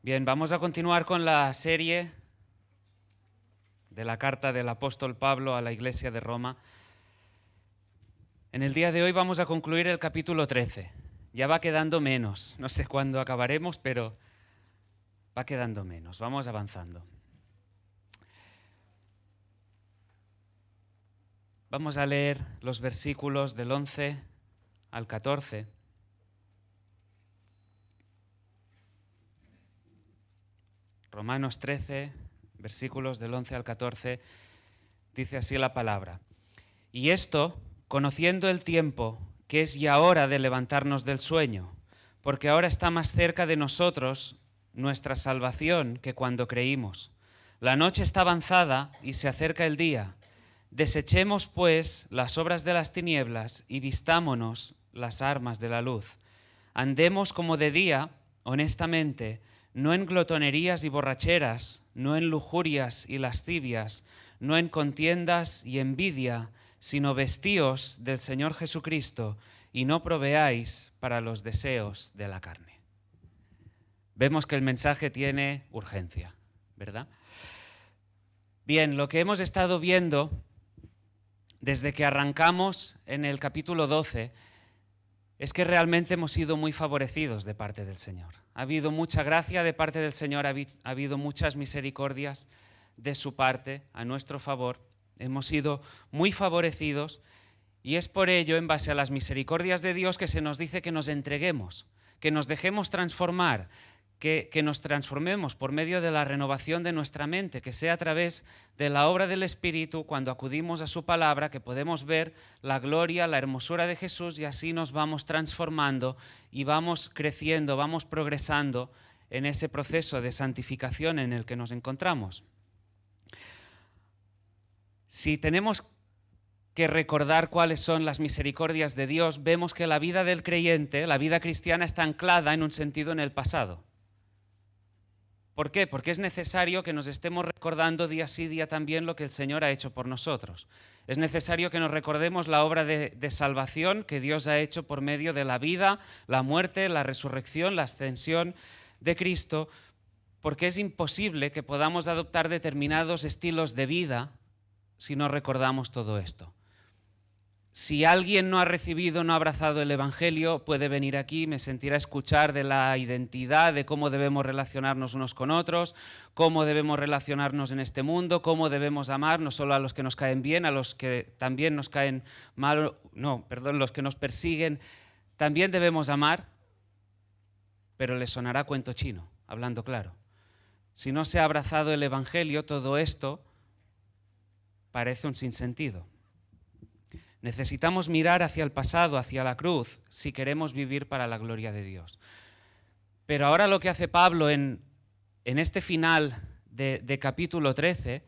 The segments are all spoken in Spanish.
Bien, vamos a continuar con la serie de la carta del apóstol Pablo a la iglesia de Roma. En el día de hoy vamos a concluir el capítulo 13. Ya va quedando menos, no sé cuándo acabaremos, pero va quedando menos. Vamos avanzando. Vamos a leer los versículos del 11 al 14. Romanos 13, versículos del 11 al 14, dice así la palabra. Y esto, conociendo el tiempo, que es ya hora de levantarnos del sueño, porque ahora está más cerca de nosotros nuestra salvación que cuando creímos. La noche está avanzada y se acerca el día. Desechemos, pues, las obras de las tinieblas y vistámonos las armas de la luz. Andemos como de día, honestamente, no en glotonerías y borracheras, no en lujurias y lascivias, no en contiendas y envidia, sino vestíos del Señor Jesucristo y no proveáis para los deseos de la carne. Vemos que el mensaje tiene urgencia, ¿verdad? Bien, lo que hemos estado viendo desde que arrancamos en el capítulo 12 es que realmente hemos sido muy favorecidos de parte del Señor. Ha habido mucha gracia de parte del Señor, ha habido muchas misericordias de su parte a nuestro favor. Hemos sido muy favorecidos y es por ello, en base a las misericordias de Dios, que se nos dice que nos entreguemos, que nos dejemos transformar, que nos transformemos por medio de la renovación de nuestra mente, que sea a través de la obra del Espíritu, cuando acudimos a su palabra, que podemos ver la gloria, la hermosura de Jesús y así nos vamos transformando y vamos creciendo, vamos progresando en ese proceso de santificación en el que nos encontramos. Si tenemos que recordar cuáles son las misericordias de Dios, vemos que la vida del creyente, la vida cristiana, está anclada en un sentido en el pasado. ¿Por qué? Porque es necesario que nos estemos recordando día sí día también lo que el Señor ha hecho por nosotros. Es necesario que nos recordemos la obra de salvación que Dios ha hecho por medio de la vida, la muerte, la resurrección, la ascensión de Cristo, porque es imposible que podamos adoptar determinados estilos de vida si no recordamos todo esto. Si alguien no ha recibido, no ha abrazado el Evangelio, puede venir aquí, me sentirá escuchar de la identidad, de cómo debemos relacionarnos unos con otros, cómo debemos relacionarnos en este mundo, cómo debemos amar, no solo a los que nos caen bien, a los que también nos caen mal, los que nos persiguen, también debemos amar, pero les sonará cuento chino, hablando claro. Si no se ha abrazado el Evangelio, todo esto parece un sinsentido. Necesitamos mirar hacia el pasado, hacia la cruz, si queremos vivir para la gloria de Dios. Pero ahora lo que hace Pablo en este final de capítulo 13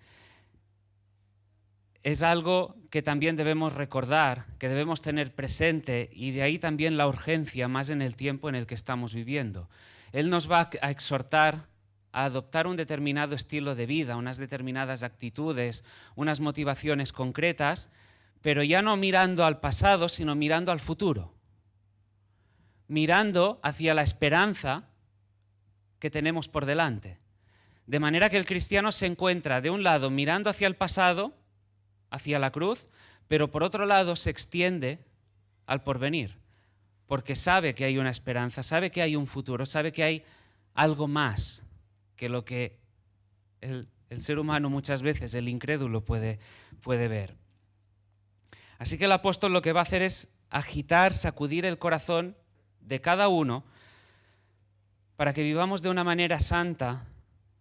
es algo que también debemos recordar, que debemos tener presente, y de ahí también la urgencia más en el tiempo en el que estamos viviendo. Él nos va a exhortar a adoptar un determinado estilo de vida, unas determinadas actitudes, unas motivaciones concretas, pero ya no mirando al pasado, sino mirando al futuro, mirando hacia la esperanza que tenemos por delante. De manera que el cristiano se encuentra, de un lado, mirando hacia el pasado, hacia la cruz, pero por otro lado se extiende al porvenir, porque sabe que hay una esperanza, sabe que hay un futuro, sabe que hay algo más que lo que el ser humano muchas veces, el incrédulo, puede ver. Así que el apóstol lo que va a hacer es agitar, sacudir el corazón de cada uno para que vivamos de una manera santa,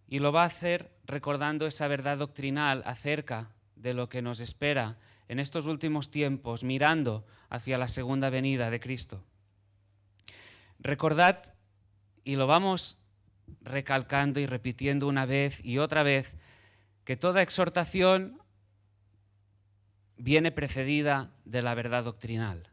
y lo va a hacer recordando esa verdad doctrinal acerca de lo que nos espera en estos últimos tiempos, mirando hacia la segunda venida de Cristo. Recordad, y lo vamos recalcando y repitiendo una vez y otra vez, que toda exhortación viene precedida de la verdad doctrinal.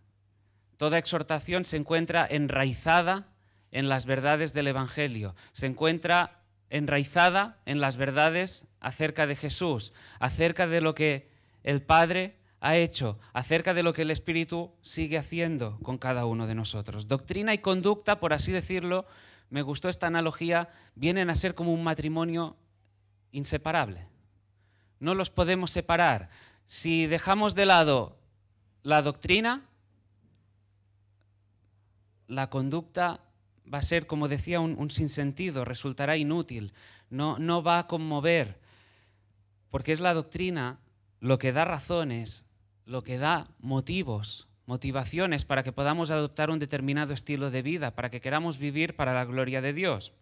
Toda exhortación se encuentra enraizada en las verdades del Evangelio, se encuentra enraizada en las verdades acerca de Jesús, acerca de lo que el Padre ha hecho, acerca de lo que el Espíritu sigue haciendo con cada uno de nosotros. Doctrina y conducta, por así decirlo, me gustó esta analogía, vienen a ser como un matrimonio inseparable. No los podemos separar. Si dejamos de lado la doctrina, la conducta va a ser, como decía, un sinsentido, resultará inútil, no va a conmover, porque es la doctrina lo que da razones, lo que da motivaciones para que podamos adoptar un determinado estilo de vida, para que queramos vivir para la gloria de Dios.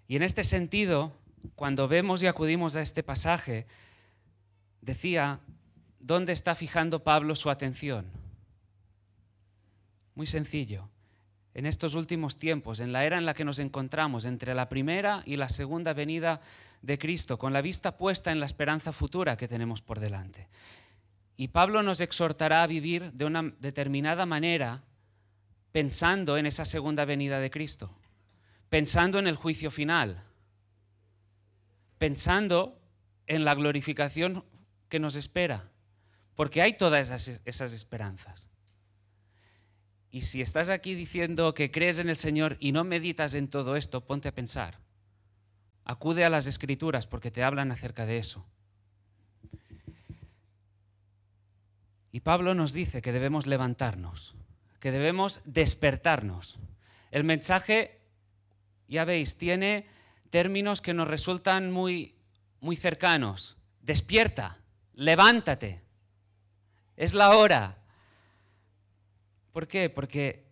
Y en este sentido, cuando vemos y acudimos a este pasaje, decía, ¿dónde está fijando Pablo su atención? Muy sencillo. En estos últimos tiempos, en la era en la que nos encontramos, entre la primera y la segunda venida de Cristo, con la vista puesta en la esperanza futura que tenemos por delante. Y Pablo nos exhortará a vivir de una determinada manera pensando en esa segunda venida de Cristo, pensando en el juicio final, pensando en la glorificación que nos espera, porque hay todas esas esperanzas. Y si estás aquí diciendo que crees en el Señor y no meditas en todo esto, ponte a pensar. Acude a las Escrituras porque te hablan acerca de eso. Y Pablo nos dice que debemos levantarnos, que debemos despertarnos. El mensaje, ya veis, tiene términos que nos resultan muy cercanos. Despierta, levántate, es la hora. ¿Por qué? Porque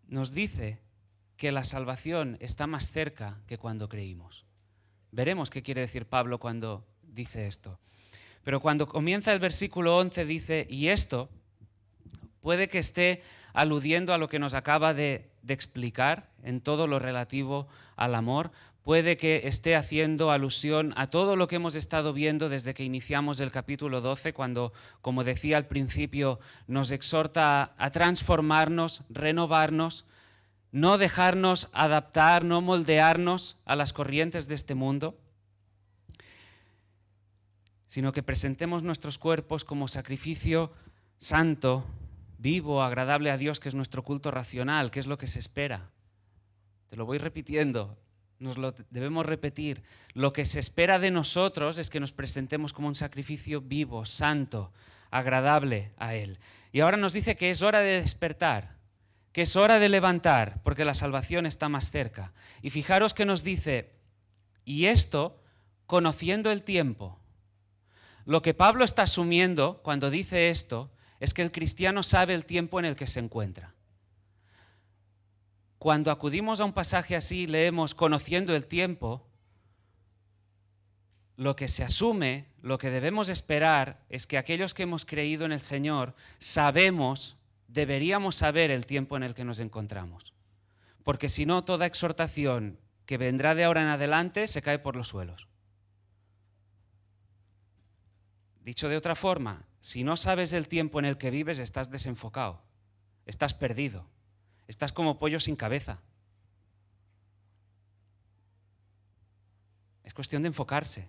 nos dice que la salvación está más cerca que cuando creímos. Veremos qué quiere decir Pablo cuando dice esto. Pero cuando comienza el versículo 11 dice, y esto puede que esté aludiendo a lo que nos acaba de explicar en todo lo relativo al amor, puede que esté haciendo alusión a todo lo que hemos estado viendo desde que iniciamos el capítulo 12, cuando, como decía al principio, nos exhorta a transformarnos, renovarnos, no dejarnos adaptar, no moldearnos a las corrientes de este mundo, sino que presentemos nuestros cuerpos como sacrificio santo, vivo, agradable a Dios, que es nuestro culto racional, que es lo que se espera. Te lo voy repitiendo, nos lo debemos repetir. Lo que se espera de nosotros es que nos presentemos como un sacrificio vivo, santo, agradable a Él. Y ahora nos dice que es hora de despertar, que es hora de levantar, porque la salvación está más cerca. Y fijaros que nos dice, y esto conociendo el tiempo. Lo que Pablo está asumiendo cuando dice esto es que el cristiano sabe el tiempo en el que se encuentra. Cuando acudimos a un pasaje así, leemos conociendo el tiempo, lo que se asume, lo que debemos esperar es que aquellos que hemos creído en el Señor sabemos, deberíamos saber el tiempo en el que nos encontramos. Porque si no, toda exhortación que vendrá de ahora en adelante se cae por los suelos. Dicho de otra forma, si no sabes el tiempo en el que vives, estás desenfocado, estás perdido, estás como pollo sin cabeza. Es cuestión de enfocarse.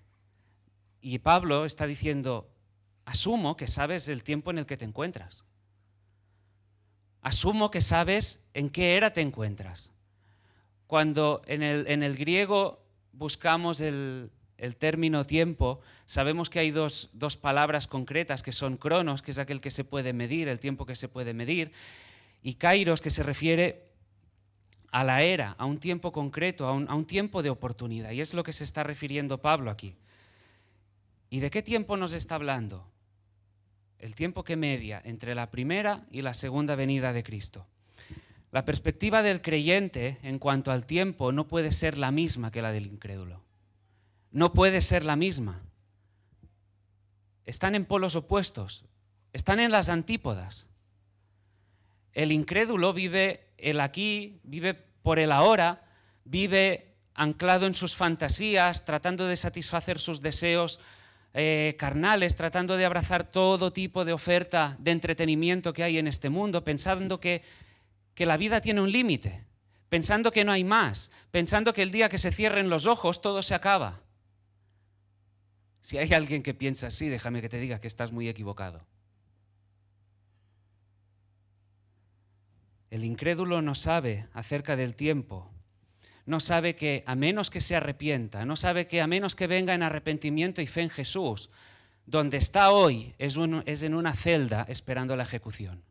Y Pablo está diciendo, asumo que sabes el tiempo en el que te encuentras. Asumo que sabes en qué era te encuentras. Cuando en el griego buscamos el término tiempo, sabemos que hay dos palabras concretas que son cronos, que es aquel que se puede medir, el tiempo que se puede medir, y kairos, que se refiere a la era, a un tiempo concreto, a un tiempo de oportunidad, y es lo que se está refiriendo Pablo aquí. ¿Y de qué tiempo nos está hablando? El tiempo que media entre la primera y la segunda venida de Cristo. La perspectiva del creyente en cuanto al tiempo no puede ser la misma que la del incrédulo. No puede ser la misma. Están en polos opuestos, están en las antípodas. El incrédulo vive el aquí, vive por el ahora, vive anclado en sus fantasías, tratando de satisfacer sus deseos carnales, tratando de abrazar todo tipo de oferta de entretenimiento que hay en este mundo, pensando que la vida tiene un límite, pensando que no hay más, pensando que el día que se cierren los ojos todo se acaba. Si hay alguien que piensa así, déjame que te diga que estás muy equivocado. El incrédulo no sabe acerca del tiempo. No sabe que a menos que se arrepienta, no sabe que a menos que venga en arrepentimiento y fe en Jesús, donde está hoy es en una celda esperando la ejecución.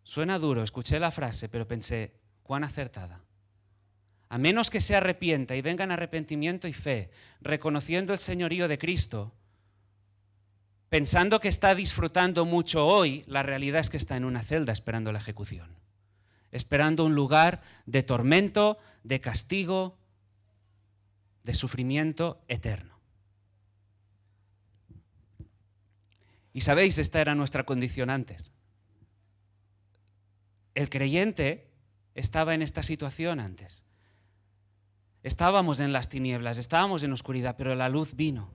Suena duro, escuché la frase, pero pensé, cuán acertada. A menos que se arrepienta y venga en arrepentimiento y fe, reconociendo el señorío de Cristo, pensando que está disfrutando mucho hoy, la realidad es que está en una celda esperando la ejecución, esperando un lugar de tormento, de castigo, de sufrimiento eterno. Y sabéis, esta era nuestra condición antes. El creyente estaba en esta situación antes. Estábamos en las tinieblas, estábamos en oscuridad, pero la luz vino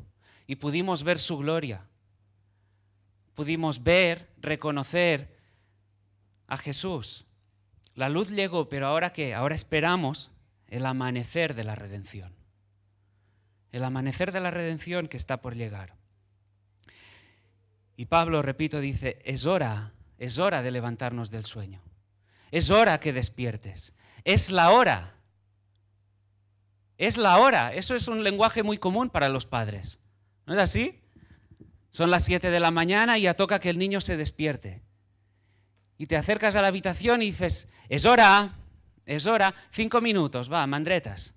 y pudimos ver su gloria. Pudimos ver, reconocer a Jesús. La luz llegó, pero ¿ahora qué? Ahora esperamos el amanecer de la redención. El amanecer de la redención que está por llegar. Y Pablo, repito, dice, es hora de levantarnos del sueño. Es hora que despiertes. Es la hora. Es la hora. Eso es un lenguaje muy común para los padres. ¿No es así? Son las 7 de la mañana y ya toca que el niño se despierte. Y te acercas a la habitación y dices, es hora, 5 minutos, va, mandretas.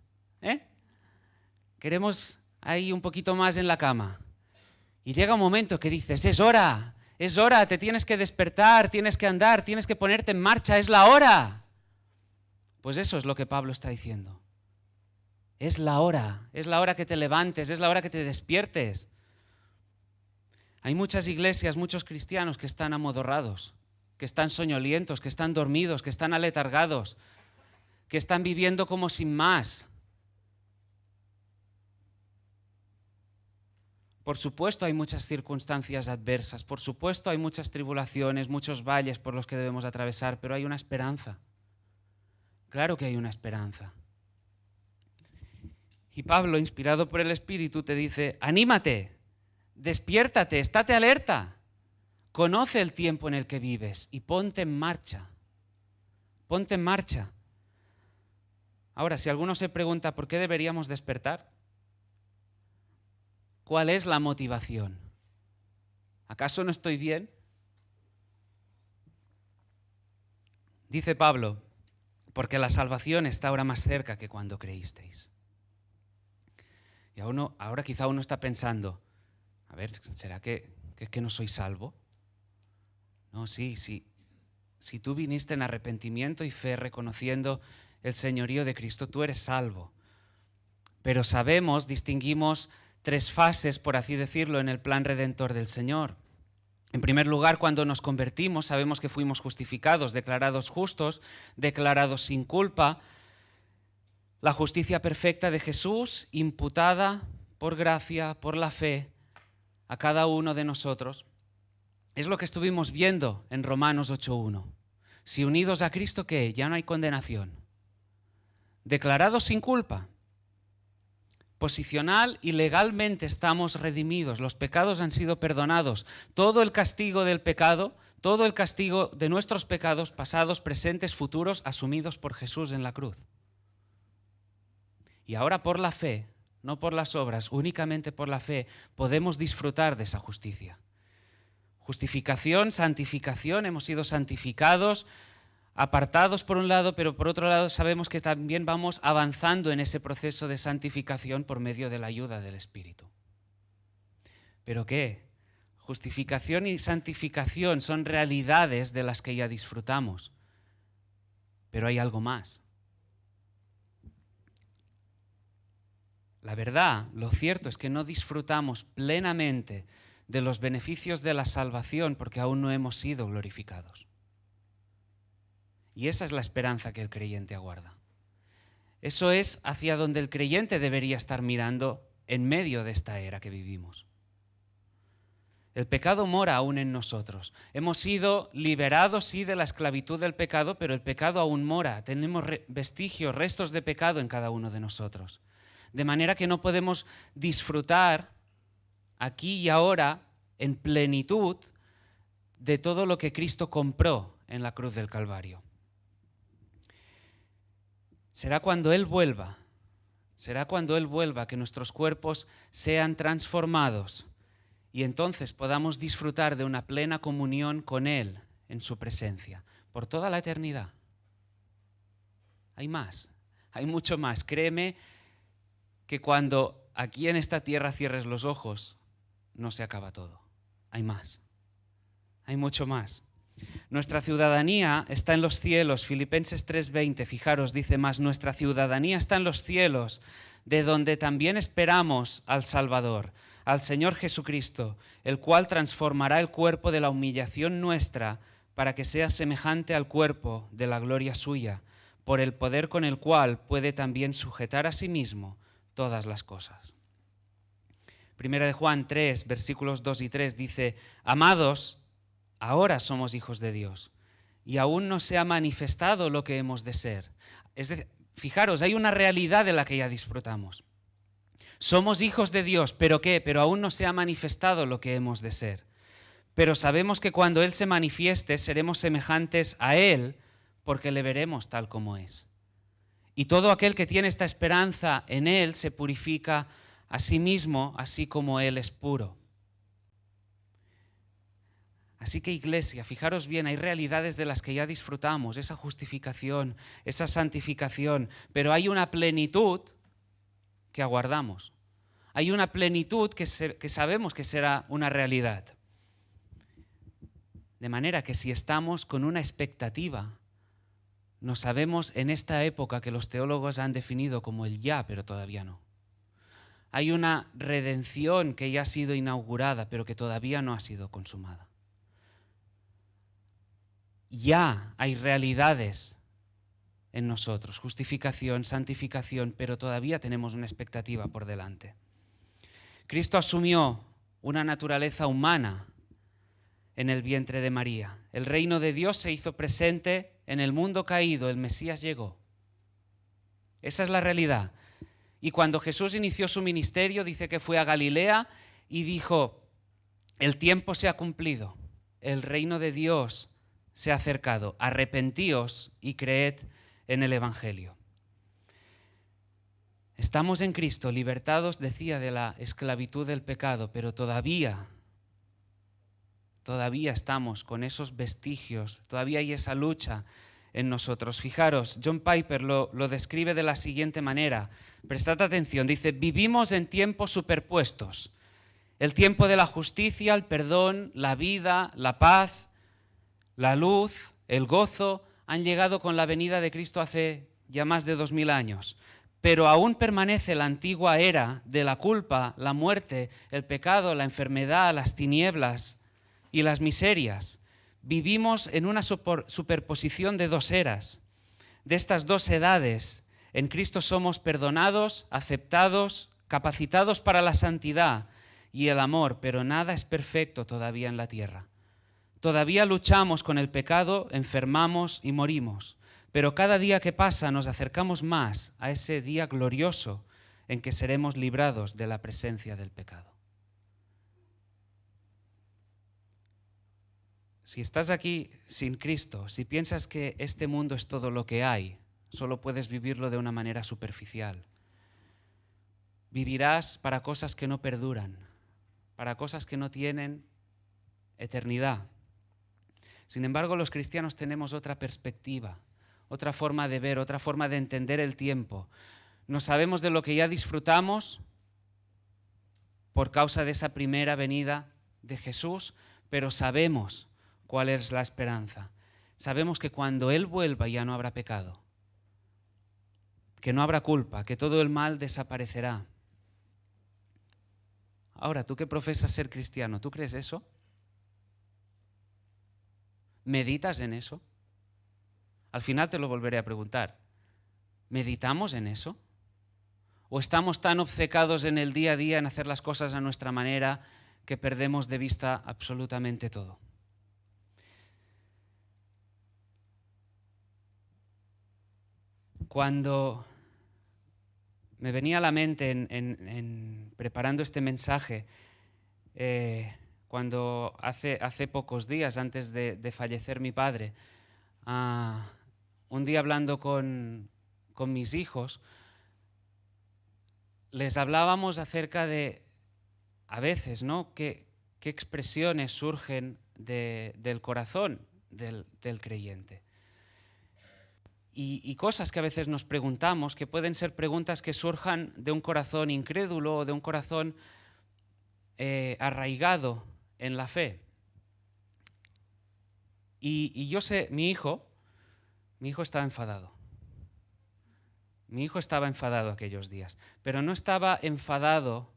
Queremos ahí un poquito más en la cama. Y llega un momento que dices, es hora, te tienes que despertar, tienes que andar, tienes que ponerte en marcha, es la hora. Pues eso es lo que Pablo está diciendo. Es la hora que te levantes, es la hora que te despiertes. Hay muchas iglesias, muchos cristianos que están amodorrados, que están soñolientos, que están dormidos, que están aletargados, que están viviendo como sin más. Por supuesto hay muchas circunstancias adversas, por supuesto hay muchas tribulaciones, muchos valles por los que debemos atravesar, pero hay una esperanza. Claro que hay una esperanza. Y Pablo, inspirado por el Espíritu, te dice, anímate, despiértate, estate alerta, conoce el tiempo en el que vives y ponte en marcha. Ponte en marcha. Ahora, si alguno se pregunta por qué deberíamos despertar, ¿cuál es la motivación? ¿Acaso no estoy bien? Dice Pablo, porque la salvación está ahora más cerca que cuando creísteis. Y ahora quizá uno está pensando, a ver, ¿será que no soy salvo? No, sí. Si tú viniste en arrepentimiento y fe reconociendo el señorío de Cristo, tú eres salvo. Pero distinguimos 3 fases, por así decirlo, en el plan redentor del Señor. En primer lugar, cuando nos convertimos, sabemos que fuimos justificados, declarados justos, declarados sin culpa. La justicia perfecta de Jesús, imputada por gracia, por la fe, a cada uno de nosotros. Es lo que estuvimos viendo en Romanos 8:1. Si unidos a Cristo, ¿qué? Ya no hay condenación. Declarados sin culpa. Posicional y legalmente estamos redimidos. Los pecados han sido perdonados. Todo el castigo del pecado, todo el castigo de nuestros pecados, pasados, presentes, futuros, asumidos por Jesús en la cruz. Y ahora por la fe, no por las obras, únicamente por la fe, podemos disfrutar de esa justicia. Justificación, santificación, hemos sido santificados, apartados por un lado, pero por otro lado sabemos que también vamos avanzando en ese proceso de santificación por medio de la ayuda del Espíritu. ¿Pero qué? Justificación y santificación son realidades de las que ya disfrutamos, pero hay algo más. La verdad, lo cierto es que no disfrutamos plenamente de los beneficios de la salvación porque aún no hemos sido glorificados. Y esa es la esperanza que el creyente aguarda. Eso es hacia donde el creyente debería estar mirando en medio de esta era que vivimos. El pecado mora aún en nosotros. Hemos sido liberados, sí, de la esclavitud del pecado, pero el pecado aún mora. Tenemos vestigios, restos de pecado en cada uno de nosotros. De manera que no podemos disfrutar aquí y ahora en plenitud de todo lo que Cristo compró en la cruz del Calvario. Será cuando Él vuelva que nuestros cuerpos sean transformados y entonces podamos disfrutar de una plena comunión con Él en su presencia por toda la eternidad. Hay más, hay mucho más. Créeme que cuando aquí en esta tierra cierres los ojos, no se acaba todo. Hay más, hay mucho más. Nuestra ciudadanía está en los cielos. Filipenses 3:20, fijaros, dice más, nuestra ciudadanía está en los cielos, de donde también esperamos al Salvador, al Señor Jesucristo, el cual transformará el cuerpo de la humillación nuestra para que sea semejante al cuerpo de la gloria suya, por el poder con el cual puede también sujetar a sí mismo todas las cosas. Primera de Juan 3, versículos 2 y 3 dice, amados, ahora somos hijos de Dios y aún no se ha manifestado lo que hemos de ser. Es decir, fijaros, hay una realidad de la que ya disfrutamos. Somos hijos de Dios, ¿pero qué? Pero aún no se ha manifestado lo que hemos de ser. Pero sabemos que cuando Él se manifieste seremos semejantes a Él porque le veremos tal como es. Y todo aquel que tiene esta esperanza en Él se purifica a sí mismo, así como Él es puro. Así que, iglesia, fijaros bien, hay realidades de las que ya disfrutamos, esa justificación, esa santificación, pero hay una plenitud que aguardamos. Hay una plenitud que sabemos que será una realidad. De manera que si estamos con una expectativa, nos sabemos en esta época que los teólogos han definido como el ya, pero todavía no. Hay una redención que ya ha sido inaugurada, pero que todavía no ha sido consumada. Ya hay realidades en nosotros, justificación, santificación, pero todavía tenemos una expectativa por delante. Cristo asumió una naturaleza humana en el vientre de María. El reino de Dios se hizo presente en el mundo caído, el Mesías llegó. Esa es la realidad. Y cuando Jesús inició su ministerio, dice que fue a Galilea y dijo, el tiempo se ha cumplido, el reino de Dios se ha acercado, arrepentíos y creed en el Evangelio. Estamos en Cristo, libertados, decía, de la esclavitud del pecado, pero todavía estamos con esos vestigios, todavía hay esa lucha en nosotros. Fijaros, John Piper lo describe de la siguiente manera, prestad atención, dice, vivimos en tiempos superpuestos, el tiempo de la justicia, el perdón, la vida, la paz, la luz, el gozo, han llegado con la venida de Cristo hace ya más de 2000 años. Pero aún permanece la antigua era de la culpa, la muerte, el pecado, la enfermedad, las tinieblas y las miserias. Vivimos en una superposición de dos eras. De estas dos edades, en Cristo somos perdonados, aceptados, capacitados para la santidad y el amor, pero nada es perfecto todavía en la tierra. Todavía luchamos con el pecado, enfermamos y morimos. Pero cada día que pasa nos acercamos más a ese día glorioso en que seremos librados de la presencia del pecado. Si estás aquí sin Cristo, si piensas que este mundo es todo lo que hay, solo puedes vivirlo de una manera superficial. Vivirás para cosas que no perduran, para cosas que no tienen eternidad. Sin embargo, los cristianos tenemos otra perspectiva, otra forma de ver, otra forma de entender el tiempo. No sabemos de lo que ya disfrutamos por causa de esa primera venida de Jesús, pero sabemos cuál es la esperanza. Sabemos que cuando Él vuelva ya no habrá pecado, que no habrá culpa, que todo el mal desaparecerá. Ahora, tú que profesas ser cristiano, ¿tú crees eso? ¿Meditas en eso? Al final te lo volveré a preguntar. ¿Meditamos en eso? ¿O estamos tan obcecados en el día a día en hacer las cosas a nuestra manera que perdemos de vista absolutamente todo? Cuando me venía a la mente en preparando este mensaje, cuando hace pocos días, antes de fallecer mi padre, un día hablando con mis hijos, les hablábamos acerca de, a veces, ¿no?, qué expresiones surgen del corazón del creyente. Y cosas que a veces nos preguntamos, que pueden ser preguntas que surjan de un corazón incrédulo o de un corazón arraigado en la fe. Y yo sé, mi hijo estaba enfadado. Mi hijo estaba enfadado aquellos días, pero no estaba enfadado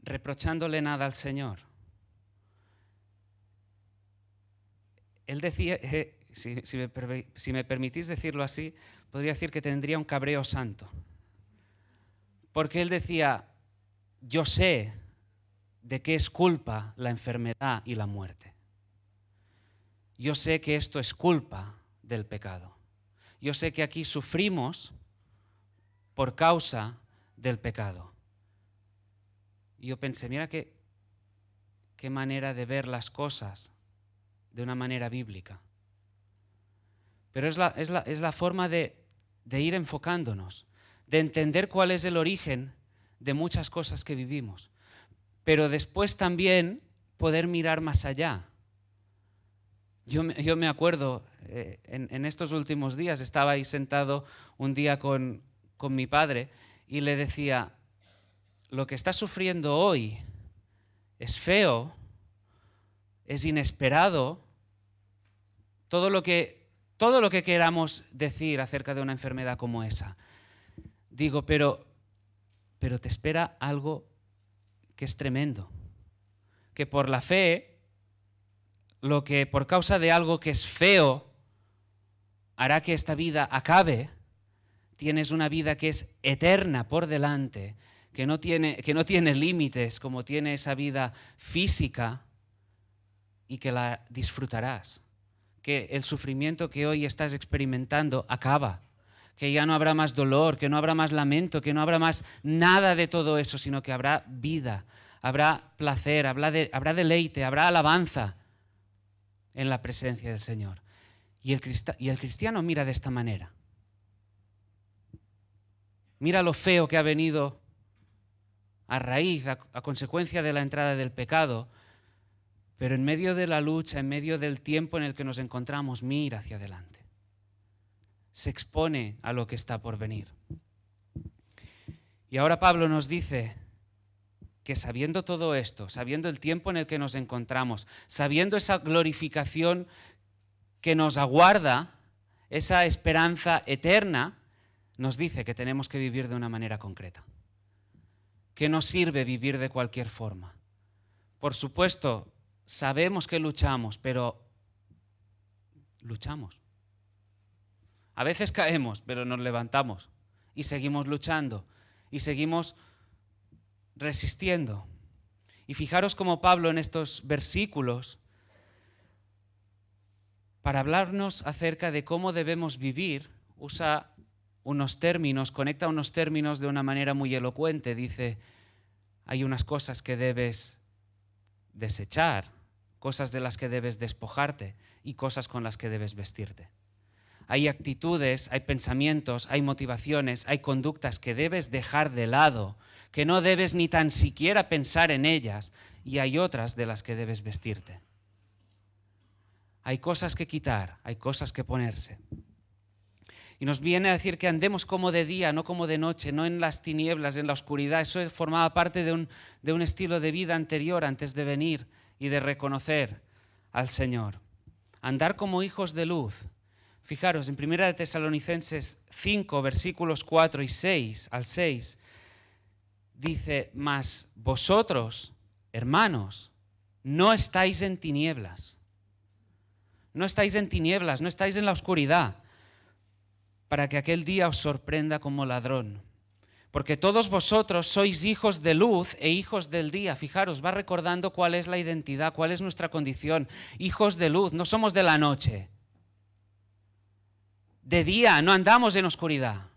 reprochándole nada al Señor. Él decía, si me permitís decirlo así, podría decir que tendría un cabreo santo. Porque él decía, yo sé de qué es culpa la enfermedad y la muerte. Yo sé que esto es culpa del pecado. Yo sé que aquí sufrimos por causa del pecado. Y yo pensé, mira qué manera de ver las cosas de una manera bíblica. Pero es la forma de ir enfocándonos, de entender cuál es el origen de muchas cosas que vivimos. Pero después también poder mirar más allá. Yo me acuerdo, en estos últimos días estaba ahí sentado un día con mi padre y le decía, lo que estás sufriendo hoy es feo, es inesperado, todo lo que queramos decir acerca de una enfermedad como esa. Digo, pero te espera algo que es tremendo, que por la fe, lo que por causa de algo que es feo hará que esta vida acabe, tienes una vida que es eterna por delante, que no tiene límites como tiene esa vida física y que la disfrutarás. Que el sufrimiento que hoy estás experimentando acaba, que ya no habrá más dolor, que no habrá más lamento, que no habrá más nada de todo eso, sino que habrá vida, habrá placer, habrá deleite, habrá alabanza en la presencia del Señor. Y el cristiano mira de esta manera. Mira lo feo que ha venido a raíz, a consecuencia de la entrada del pecado, pero en medio de la lucha, en medio del tiempo en el que nos encontramos, mira hacia adelante. Se expone a lo que está por venir. Y ahora Pablo nos dice que sabiendo todo esto, sabiendo el tiempo en el que nos encontramos, sabiendo esa glorificación que nos aguarda, esa esperanza eterna, nos dice que tenemos que vivir de una manera concreta. Que no sirve vivir de cualquier forma. Por supuesto, sabemos que luchamos, pero luchamos. A veces caemos, pero nos levantamos y seguimos luchando y seguimos resistiendo. Y fijaros cómo Pablo en estos versículos, para hablarnos acerca de cómo debemos vivir, usa unos términos, conecta unos términos de una manera muy elocuente. Dice, hay unas cosas que debes desechar, cosas de las que debes despojarte y cosas con las que debes vestirte. Hay actitudes, hay pensamientos, hay motivaciones, hay conductas que debes dejar de lado, que no debes ni tan siquiera pensar en ellas, y hay otras de las que debes vestirte. Hay cosas que quitar, hay cosas que ponerse. Y nos viene a decir que andemos como de día, no como de noche, no en las tinieblas, en la oscuridad. Eso formaba parte de un estilo de vida anterior, antes de venir y de reconocer al Señor. Andar como hijos de luz. Fijaros, en 1 Tesalonicenses 5, versículos 4 y 6 al 6, dice, mas vosotros, hermanos, no estáis en tinieblas. No estáis en tinieblas, no estáis en la oscuridad, para que aquel día os sorprenda como ladrón. Porque todos vosotros sois hijos de luz e hijos del día. Fijaros, va recordando cuál es la identidad, cuál es nuestra condición. Hijos de luz, no somos de la noche. De día, no andamos en oscuridad,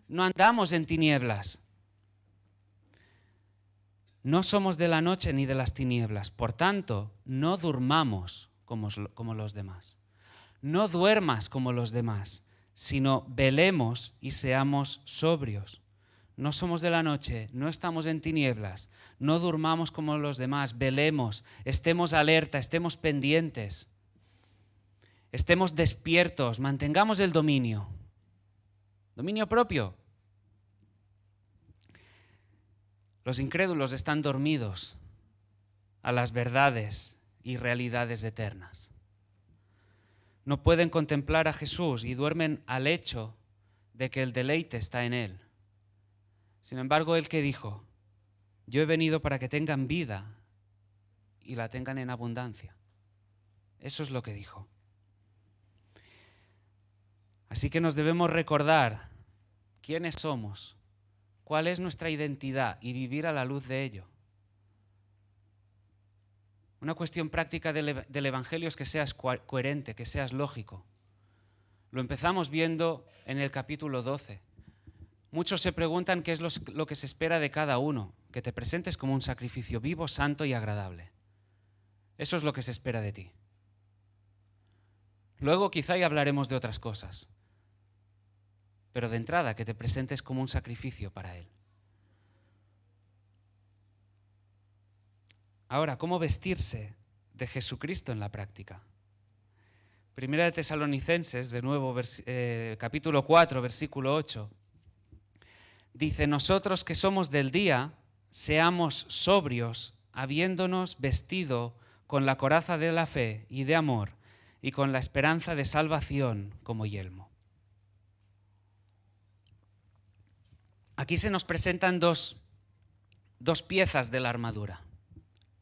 no andamos en tinieblas. No somos de la noche ni de las tinieblas, por tanto, no durmamos como los demás. No duermas como los demás, sino velemos y seamos sobrios. No somos de la noche, no estamos en tinieblas, no durmamos como los demás, velemos, estemos alerta, estemos pendientes, estemos despiertos, mantengamos el dominio. Dominio propio. Los incrédulos están dormidos a las verdades y realidades eternas. No pueden contemplar a Jesús y duermen al hecho de que el deleite está en Él. Sin embargo, Él que dijo, yo he venido para que tengan vida y la tengan en abundancia. Eso es lo que dijo. Así que nos debemos recordar quiénes somos, cuál es nuestra identidad y vivir a la luz de ello. Una cuestión práctica del Evangelio es que seas coherente, que seas lógico. Lo empezamos viendo en el capítulo 12. Muchos se preguntan qué es lo que se espera de cada uno, que te presentes como un sacrificio vivo, santo y agradable. Eso es lo que se espera de ti. Luego quizá ya hablaremos de otras cosas, pero de entrada que te presentes como un sacrificio para Él. Ahora, ¿cómo vestirse de Jesucristo en la práctica? Primera de Tesalonicenses, de nuevo, capítulo 4, versículo 8, dice, nosotros que somos del día, seamos sobrios, habiéndonos vestido con la coraza de la fe y de amor, y con la esperanza de salvación como yelmo. Aquí se nos presentan dos piezas de la armadura.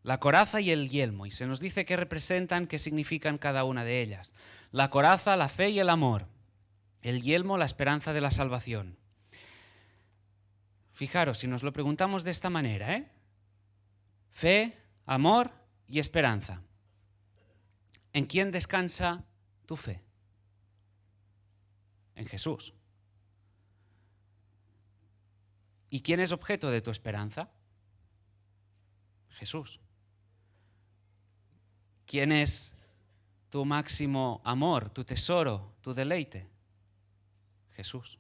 La coraza y el yelmo, y se nos dice qué representan, qué significan cada una de ellas. La coraza, la fe y el amor. El yelmo, la esperanza de la salvación. Fijaros, si nos lo preguntamos de esta manera, fe, amor y esperanza. ¿En quién descansa tu fe? En Jesús. ¿Y quién es objeto de tu esperanza? Jesús. ¿Quién es tu máximo amor, tu tesoro, tu deleite? Jesús.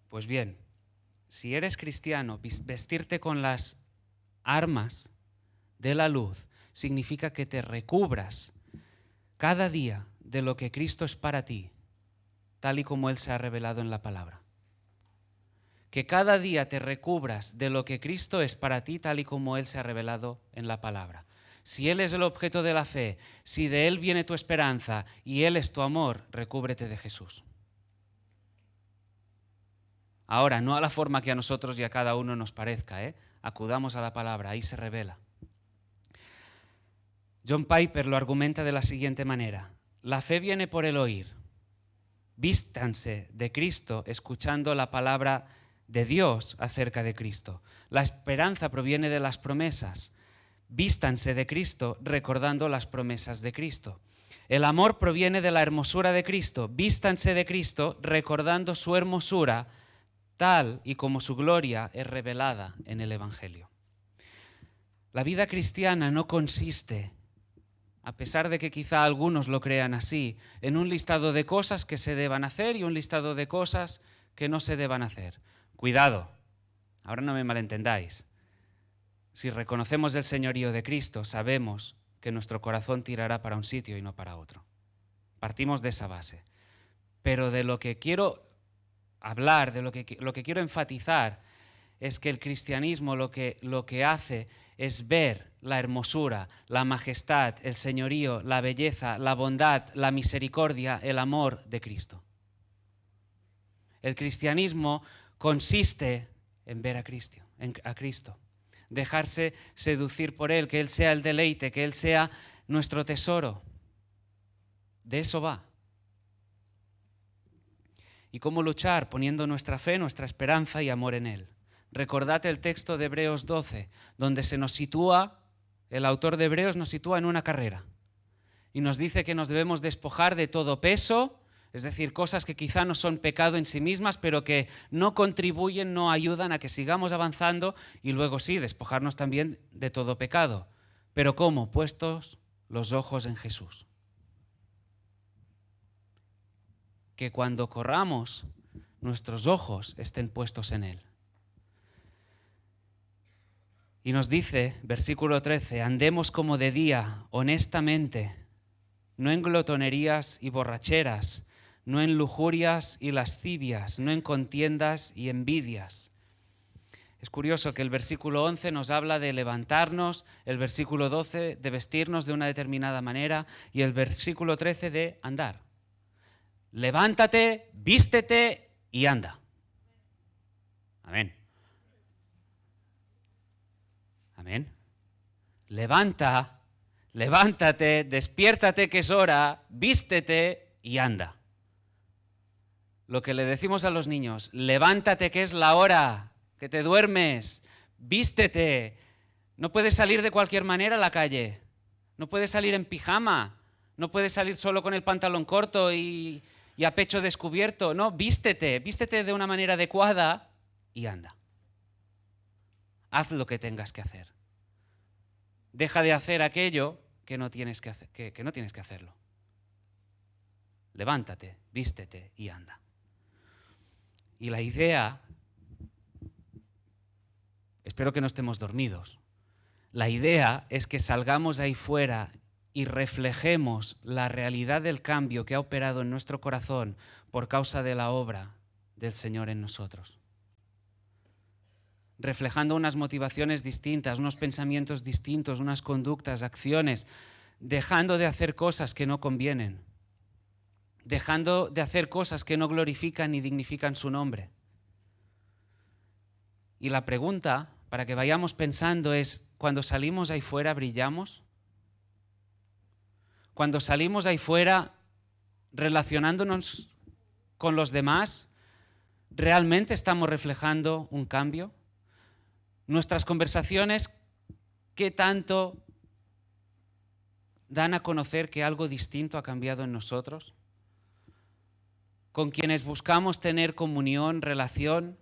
Pues bien, si eres cristiano, vestirte con las armas de la luz significa que te recubras cada día de lo que Cristo es para ti, tal y como Él se ha revelado en la palabra. Que cada día te recubras de lo que Cristo es para ti, tal y como Él se ha revelado en la palabra. Si Él es el objeto de la fe, si de Él viene tu esperanza y Él es tu amor, recúbrete de Jesús. Ahora, no a la forma que a nosotros y a cada uno nos parezca, acudamos a la palabra, ahí se revela. John Piper lo argumenta de la siguiente manera. La fe viene por el oír. Vístanse de Cristo escuchando la palabra de Dios acerca de Cristo. La esperanza proviene de las promesas. Vístanse de Cristo recordando las promesas de Cristo. El amor proviene de la hermosura de Cristo. Vístanse de Cristo recordando su hermosura, tal y como su gloria es revelada en el Evangelio. La vida cristiana no consiste, a pesar de que quizá algunos lo crean así, en un listado de cosas que se deban hacer y un listado de cosas que no se deban hacer. Cuidado, ahora no me malentendáis. Si reconocemos el señorío de Cristo, sabemos que nuestro corazón tirará para un sitio y no para otro. Partimos de esa base. Pero de lo que quiero hablar, de lo que quiero enfatizar, es que el cristianismo lo que hace es ver la hermosura, la majestad, el señorío, la belleza, la bondad, la misericordia, el amor de Cristo. El cristianismo consiste en ver a Cristo, dejarse seducir por Él, que Él sea el deleite, que Él sea nuestro tesoro. De eso va. ¿Y cómo luchar? Poniendo nuestra fe, nuestra esperanza y amor en Él. Recordad el texto de Hebreos 12, donde se nos sitúa, el autor de Hebreos nos sitúa en una carrera y nos dice que nos debemos despojar de todo peso Es decir, cosas que quizá no son pecado en sí mismas, pero que no contribuyen, no ayudan a que sigamos avanzando y luego sí, despojarnos también de todo pecado. ¿Pero cómo? Puestos los ojos en Jesús. Que cuando corramos, nuestros ojos estén puestos en Él. Y nos dice, versículo 13, andemos como de día, honestamente, no en glotonerías y borracheras, no en lujurias y lascivias, no en contiendas y envidias. Es curioso que el versículo 11 nos habla de levantarnos, el versículo 12 de vestirnos de una determinada manera y el versículo 13 de andar. Levántate, vístete y anda. Amén. Amén. Levántate, despiértate que es hora, vístete y anda. Lo que le decimos a los niños, levántate que es la hora, que te duermes, vístete. No puedes salir de cualquier manera a la calle, no puedes salir en pijama, no puedes salir solo con el pantalón corto y a pecho descubierto. No, vístete de una manera adecuada y anda. Haz lo que tengas que hacer. Deja de hacer aquello que no tienes que hacer, que no tienes que hacerlo. Levántate, vístete y anda. Y la idea, espero que no estemos dormidos, la idea es que salgamos ahí fuera y reflejemos la realidad del cambio que ha operado en nuestro corazón por causa de la obra del Señor en nosotros. Reflejando unas motivaciones distintas, unos pensamientos distintos, unas conductas, acciones, dejando de hacer cosas que no convienen, dejando de hacer cosas que no glorifican ni dignifican su nombre. Y la pregunta, para que vayamos pensando, es, ¿cuando salimos ahí fuera brillamos? Cuando salimos ahí fuera relacionándonos con los demás, ¿realmente estamos reflejando un cambio? Nuestras conversaciones, ¿qué tanto dan a conocer que algo distinto ha cambiado en nosotros? Con quienes buscamos tener comunión, relación,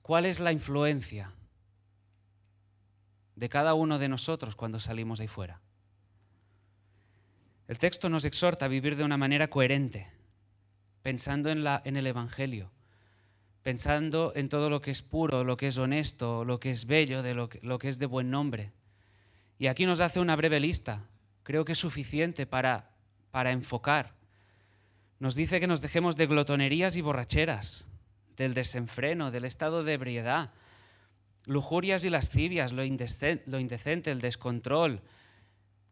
¿cuál es la influencia de cada uno de nosotros cuando salimos ahí fuera? El texto nos exhorta a vivir de una manera coherente, pensando en el Evangelio, pensando en todo lo que es puro, lo que es honesto, lo que es bello, lo que es de buen nombre. Y aquí nos hace una breve lista, creo que es suficiente para enfocar. Nos dice que nos dejemos de glotonerías y borracheras, del desenfreno, del estado de ebriedad, lujurias y lascivias, lo indecente, el descontrol,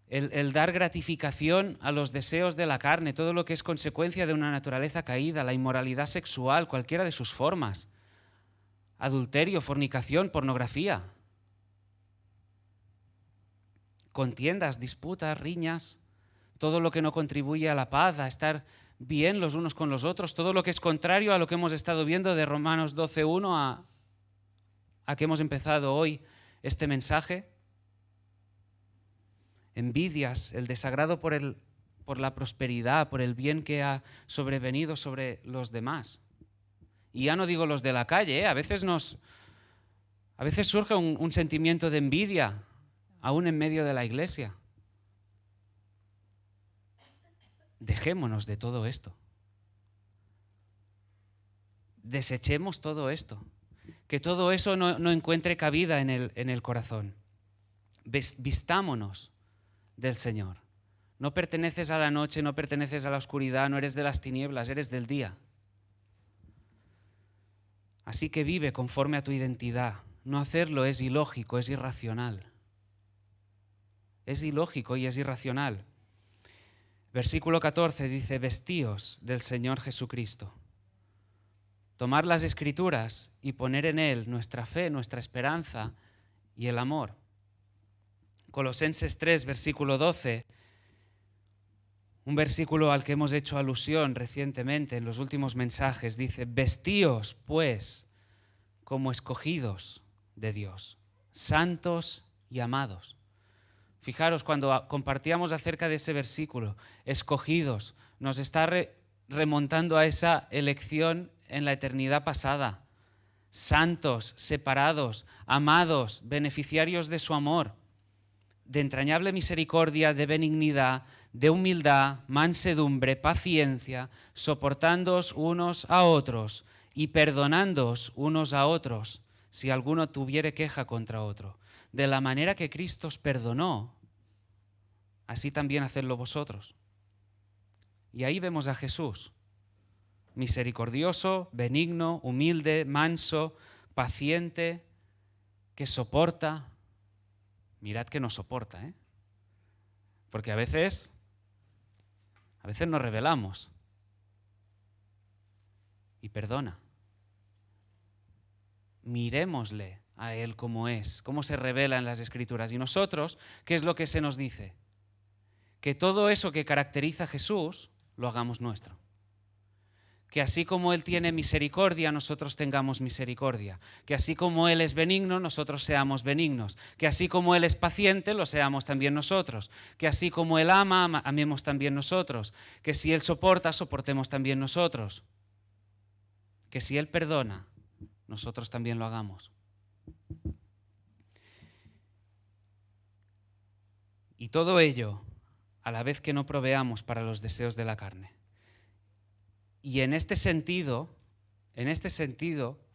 el dar gratificación a los deseos de la carne, todo lo que es consecuencia de una naturaleza caída, la inmoralidad sexual, cualquiera de sus formas, adulterio, fornicación, pornografía, contiendas, disputas, riñas, todo lo que no contribuye a la paz, a estar bien los unos con los otros, todo lo que es contrario a lo que hemos estado viendo de Romanos 12:1 a que hemos empezado hoy este mensaje. Envidias, el desagrado por la prosperidad, por el bien que ha sobrevenido sobre los demás. Y ya no digo los de la calle, a veces surge un sentimiento de envidia, aún en medio de la iglesia. Dejémonos de todo esto. Desechemos todo esto. Que todo eso no encuentre cabida en el corazón. Vistámonos del Señor. No perteneces a la noche, no perteneces a la oscuridad, no eres de las tinieblas, eres del día. Así que vive conforme a tu identidad. No hacerlo es ilógico, es irracional. Es ilógico y es irracional. Versículo 14 dice, vestíos del Señor Jesucristo. Tomar las Escrituras y poner en Él nuestra fe, nuestra esperanza y el amor. Colosenses 3, versículo 12, un versículo al que hemos hecho alusión recientemente en los últimos mensajes, dice, vestíos, pues, como escogidos de Dios, santos y amados. Fijaros, cuando compartíamos acerca de ese versículo, escogidos, nos está remontando a esa elección en la eternidad pasada. Santos, separados, amados, beneficiarios de su amor, de entrañable misericordia, de benignidad, de humildad, mansedumbre, paciencia, soportándoos unos a otros y perdonándoos unos a otros, si alguno tuviere queja contra otro. De la manera que Cristo os perdonó, así también hacedlo vosotros. Y ahí vemos a Jesús, misericordioso, benigno, humilde, manso, paciente, que soporta. Mirad que nos soporta, ¿eh? Porque a veces nos rebelamos y perdona. Miremosle a Él como es, cómo se revela en las Escrituras. Y nosotros, ¿qué es lo que se nos dice? Que todo eso que caracteriza a Jesús lo hagamos nuestro. Que así como Él tiene misericordia, nosotros tengamos misericordia. Que así como Él es benigno, nosotros seamos benignos. Que así como Él es paciente, lo seamos también nosotros. Que así como Él ama, amemos también nosotros. Que si Él soporta, soportemos también nosotros. Que si Él perdona, nosotros también lo hagamos. Y todo ello, a la vez que no proveamos para los deseos de la carne. Y en este sentido,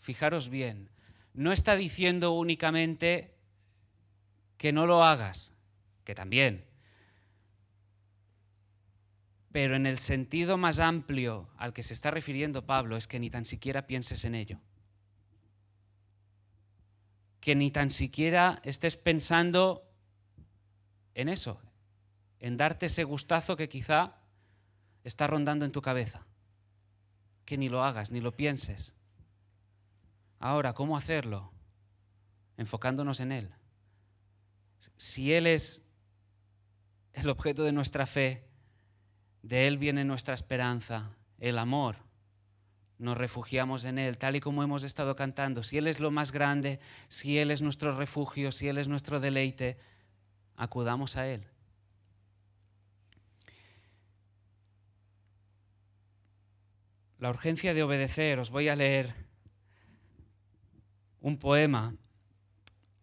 fijaros bien, no está diciendo únicamente que no lo hagas, que también, pero en el sentido más amplio al que se está refiriendo Pablo es que ni tan siquiera pienses en ello. Que ni tan siquiera estés pensando en eso, en darte ese gustazo que quizá está rondando en tu cabeza. Que ni lo hagas, ni lo pienses. Ahora, ¿cómo hacerlo? Enfocándonos en Él. Si Él es el objeto de nuestra fe, de Él viene nuestra esperanza, el amor. Nos refugiamos en Él, tal y como hemos estado cantando. Si Él es lo más grande, si Él es nuestro refugio, si Él es nuestro deleite, acudamos a Él. La urgencia de obedecer, os voy a leer un poema.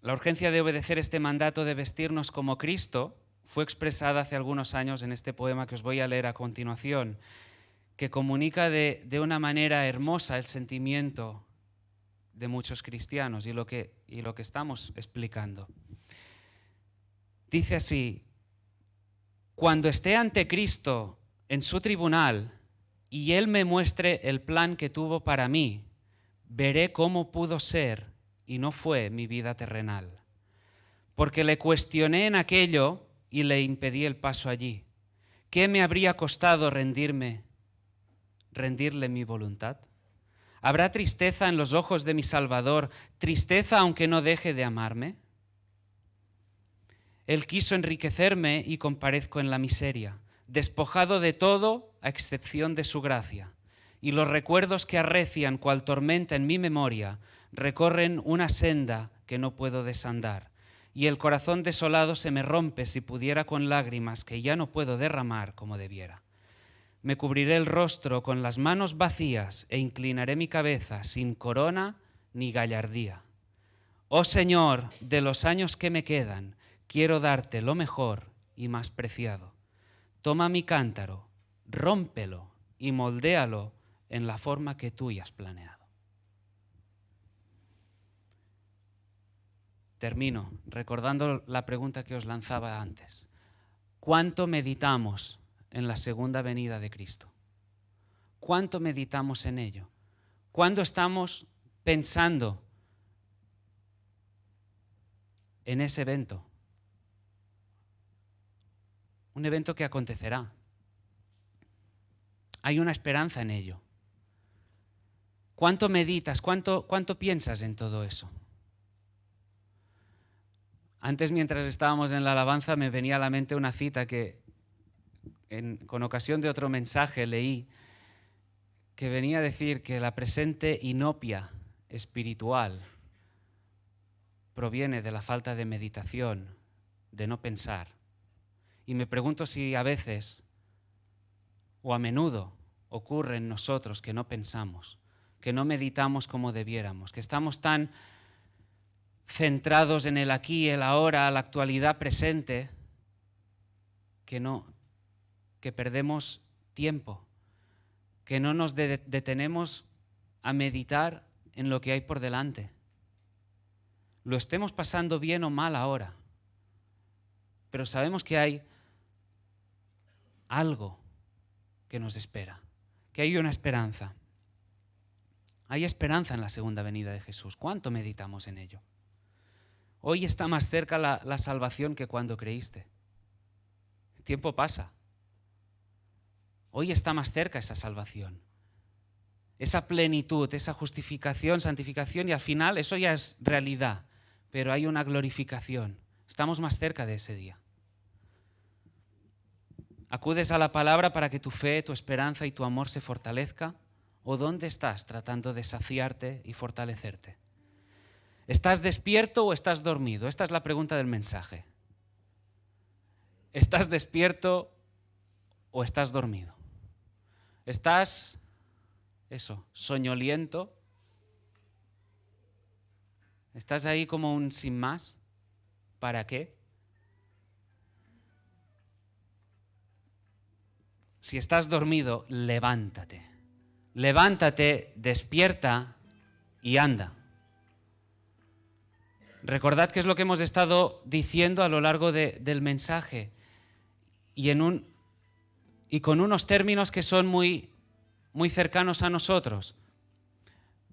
La urgencia de obedecer este mandato de vestirnos como Cristo fue expresada hace algunos años en este poema que os voy a leer a continuación, que comunica de una manera hermosa el sentimiento de muchos cristianos y lo que estamos explicando. Dice así: cuando esté ante Cristo en su tribunal y Él me muestre el plan que tuvo para mí, veré cómo pudo ser y no fue mi vida terrenal. Porque le cuestioné en aquello y le impedí el paso allí. ¿Qué me habría costado rendirle mi voluntad? ¿Habrá tristeza en los ojos de mi Salvador, tristeza aunque no deje de amarme? Él quiso enriquecerme y comparezco en la miseria, despojado de todo a excepción de su gracia. Y los recuerdos que arrecian cual tormenta en mi memoria recorren una senda que no puedo desandar. Y el corazón desolado se me rompe si pudiera con lágrimas que ya no puedo derramar como debiera. Me cubriré el rostro con las manos vacías e inclinaré mi cabeza sin corona ni gallardía. Oh Señor, de los años que me quedan, quiero darte lo mejor y más preciado. Toma mi cántaro, rómpelo y moldéalo en la forma que tú ya has planeado. Termino recordando la pregunta que os lanzaba antes. ¿Cuánto meditamos en la segunda venida de Cristo? ¿Cuánto meditamos en ello? ¿Cuándo estamos pensando en ese evento? Un evento que acontecerá. Hay una esperanza en ello. ¿Cuánto meditas? ¿Cuánto piensas en todo eso? Antes, mientras estábamos en la alabanza, me venía a la mente una cita que con ocasión de otro mensaje leí, que venía a decir que la presente inopia espiritual proviene de la falta de meditación, de no pensar. Y me pregunto si a veces o a menudo ocurre en nosotros que no pensamos, que no meditamos como debiéramos, que estamos tan centrados en el aquí, el ahora, la actualidad presente, que perdemos tiempo, que no nos detenemos a meditar en lo que hay por delante. Lo estemos pasando bien o mal ahora, pero sabemos que hay algo que nos espera, que hay una esperanza. Hay esperanza en la segunda venida de Jesús. ¿Cuánto meditamos en ello? Hoy está más cerca la salvación que cuando creíste. El tiempo pasa. Hoy está más cerca esa salvación, esa plenitud, esa justificación, santificación, y al final eso ya es realidad, pero hay una glorificación. Estamos más cerca de ese día. ¿Acudes a la palabra para que tu fe, tu esperanza y tu amor se fortalezca? ¿O dónde estás tratando de saciarte y fortalecerte? ¿Estás despierto o estás dormido? Esta es la pregunta del mensaje. ¿Estás despierto o estás dormido? ¿Estás, soñoliento? ¿Estás ahí como un sin más? ¿Para qué? Si estás dormido, levántate. Levántate, despierta y anda. Recordad qué es lo que hemos estado diciendo a lo largo del mensaje y con unos términos que son muy, muy cercanos a nosotros.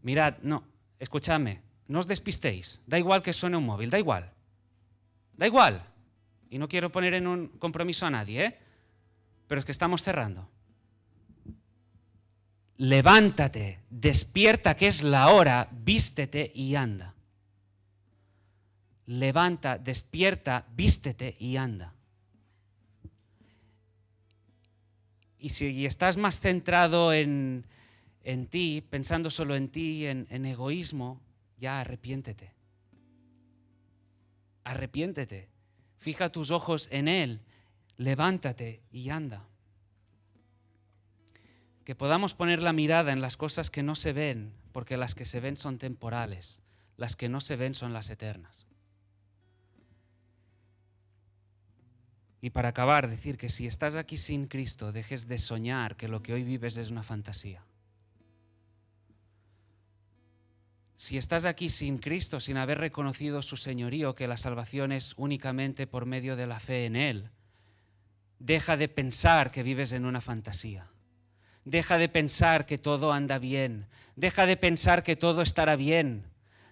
Mirad, escuchadme, no os despistéis, da igual que suene un móvil, da igual. Y no quiero poner en un compromiso a nadie, pero es que estamos cerrando. Levántate, despierta, que es la hora, vístete y anda. Levanta, despierta, vístete y anda. Y si estás más centrado en ti, pensando solo en ti, en egoísmo, ya arrepiéntete. Arrepiéntete. Fija tus ojos en Él. Levántate y anda. Que podamos poner la mirada en las cosas que no se ven, porque las que se ven son temporales, las que no se ven son las eternas. Y para acabar, decir que si estás aquí sin Cristo, dejes de soñar que lo que hoy vives es una fantasía. Si estás aquí sin Cristo, sin haber reconocido su señorío, que la salvación es únicamente por medio de la fe en Él, deja de pensar que vives en una fantasía. Deja de pensar que todo anda bien. Deja de pensar que todo estará bien.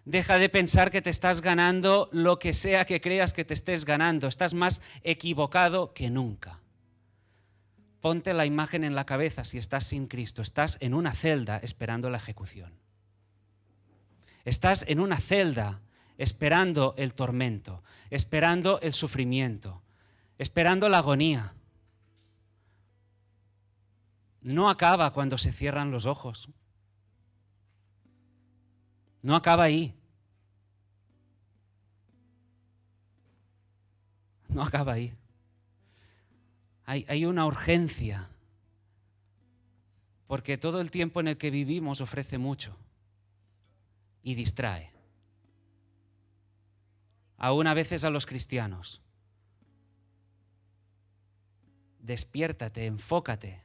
Deja de pensar que te estás ganando lo que sea que creas que te estés ganando. Estás más equivocado que nunca. Ponte la imagen en la cabeza si estás sin Cristo. Estás en una celda esperando la ejecución. Estás en una celda esperando el tormento, esperando el sufrimiento, esperando la agonía. No acaba cuando se cierran los ojos. No acaba ahí. No acaba ahí. Hay una urgencia, porque todo el tiempo en el que vivimos ofrece mucho y distrae. Aún a veces a los cristianos. Despiértate, enfócate.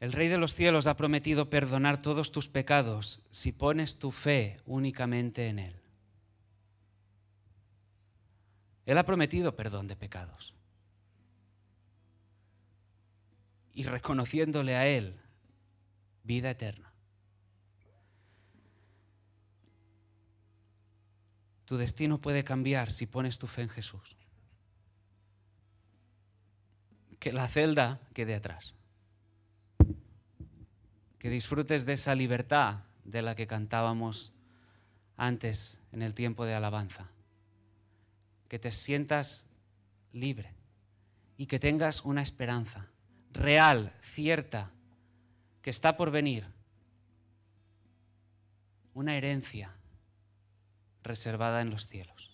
El Rey de los cielos ha prometido perdonar todos tus pecados si pones tu fe únicamente en Él. Él ha prometido perdón de pecados. Y reconociéndole a Él, vida eterna. Tu destino puede cambiar si pones tu fe en Jesús. Que la celda quede atrás. Que disfrutes de esa libertad de la que cantábamos antes en el tiempo de alabanza. Que te sientas libre y que tengas una esperanza real, cierta, que está por venir. Una herencia reservada en los cielos.